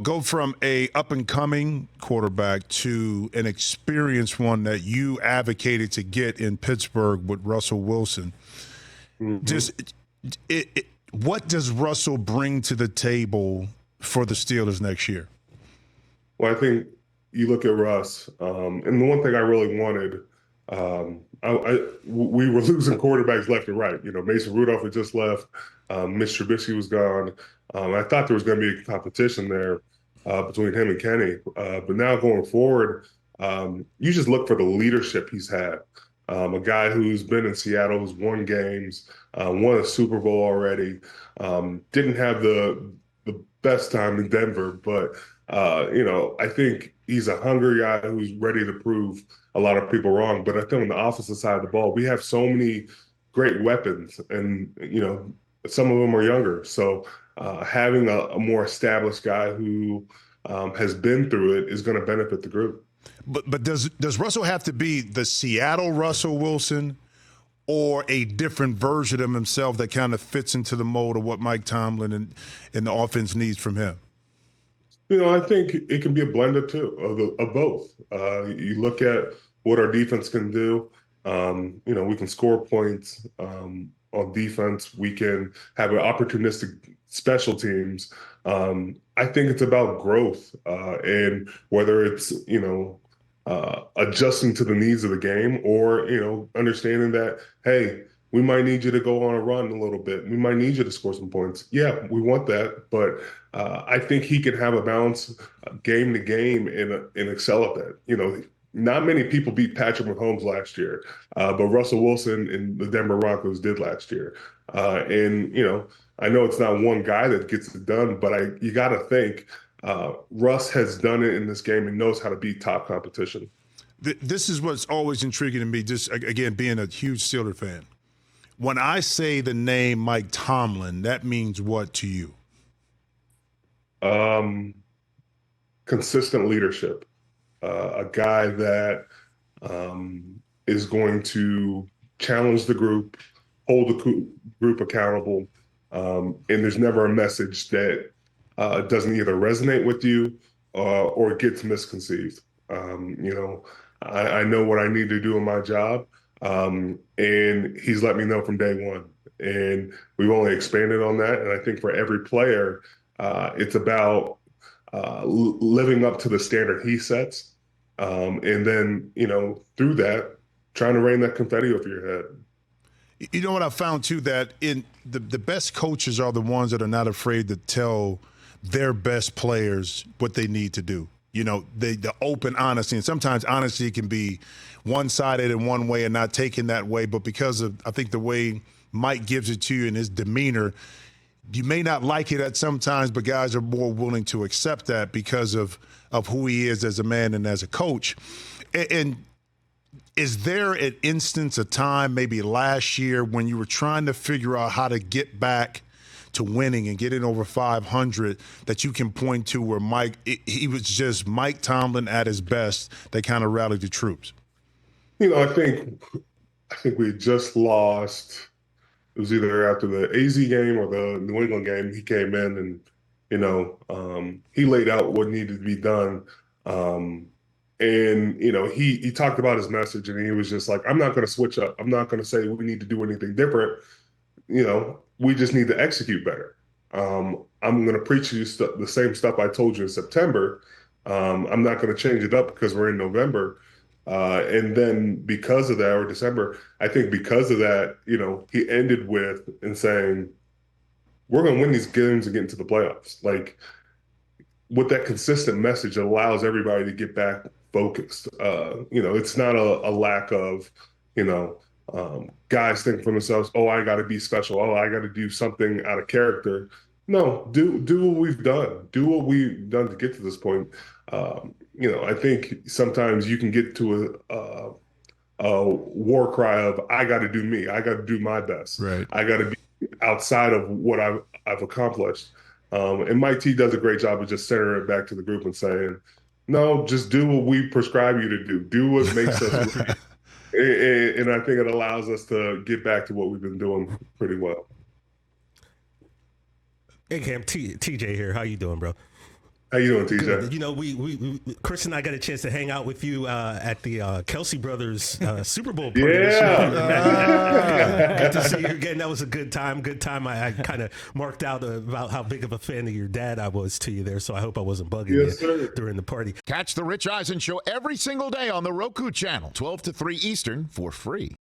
go from a up-and-coming quarterback to an experienced one that you advocated to get in Pittsburgh with Russell Wilson. What does Russell bring to the table for the Steelers next year? Well, I think you look at Russ, and the one thing I really wanted, we were losing quarterbacks left and right. Mason Rudolph had just left. Mitch Trubisky was gone. I thought there was going to be a competition there between him and Kenny. But now going forward, you just look for the leadership he's had. A guy who's been in Seattle, who's won games, won a Super Bowl already, didn't have the best time in Denver, but I think he's a hungry guy who's ready to prove a lot of people wrong. But I think on the offensive side of the ball, we have so many great weapons, and some of them are younger. So having a more established guy who has been through it is going to benefit the group. But does Russell have to be the Seattle Russell Wilson, or a different version of himself that kind of fits into the mold of what Mike Tomlin and the offense needs from him? I think it can be a blend of both. You look at what our defense can do. We can score points on defense. We can have an opportunistic special teams. I think it's about growth, and whether it's adjusting to the needs of the game, or understanding that, hey, we might need you to go on a run a little bit. We might need you to score some points. Yeah, we want that, but I think he can have a balance game to game and excel at that. Not many people beat Patrick Mahomes last year, but Russell Wilson and the Denver Broncos did last year. I know it's not one guy that gets it done, but you got to think Russ has done it in this game and knows how to beat top competition. This is what's always intriguing to me, just, again, being a huge Steelers fan. When I say the name Mike Tomlin, that means what to you? Consistent leadership. A guy that is going to challenge the group, hold the group accountable, and there's never a message that doesn't either resonate with you or gets misconceived. I know what I need to do in my job, and he's let me know from day one. And we've only expanded on that. And I think for every player, it's about living up to the standard he sets. And then, through that, trying to rain that confetti over your head. You know what I found, too, that in the best coaches are the ones that are not afraid to tell their best players what they need to do. The open honesty. And sometimes honesty can be one-sided in one way and not taken that way. But because of, I think, the way Mike gives it to you in his demeanor, you may not like it at some times, but guys are more willing to accept that because of who he is as a man and as a coach. And is there an instance, a time, maybe last year, when you were trying to figure out how to get back to winning and getting over 500 that you can point to where he was just Mike Tomlin at his best that kind of rallied the troops? I think we just lost. It was either after the AZ game or the New England game. He came in and, he laid out what needed to be done. He talked about his message, and he was just like, I'm not going to switch up. I'm not going to say we need to do anything different. We just need to execute better. I'm going to preach you the same stuff I told you in September. I'm not going to change it up because we're in November. And then because of that, or December, I think because of that, he ended with saying, we're going to win these games and get into the playoffs. Like, with that consistent message, it allows everybody to get back focused. It's not a lack of, guys think for themselves, oh, I got to be special. Oh, I got to do something out of character. No, do what we've done. Do what we've done to get to this point. I think sometimes you can get to a war cry of, I got to do me. I got to do my best. Right. I got to be outside of what I've accomplished. And Mike T does a great job of just centering it back to the group and saying, no, just do what we prescribe you to do. Do what makes us right. And I think it allows us to get back to what we've been doing pretty well. Hey, Cam, TJ here. How you doing, bro? How you doing, TJ? Good. You know, we Chris and I got a chance to hang out with you at the Kelsey Brothers Super Bowl party. Yeah. Good to see you again. That was a good time. I kind of marked out about how big of a fan of your dad I was to you there, so I hope I wasn't bugging you during the party. Catch the Rich Eisen Show every single day on the Roku channel, 12 to 3 Eastern, for free.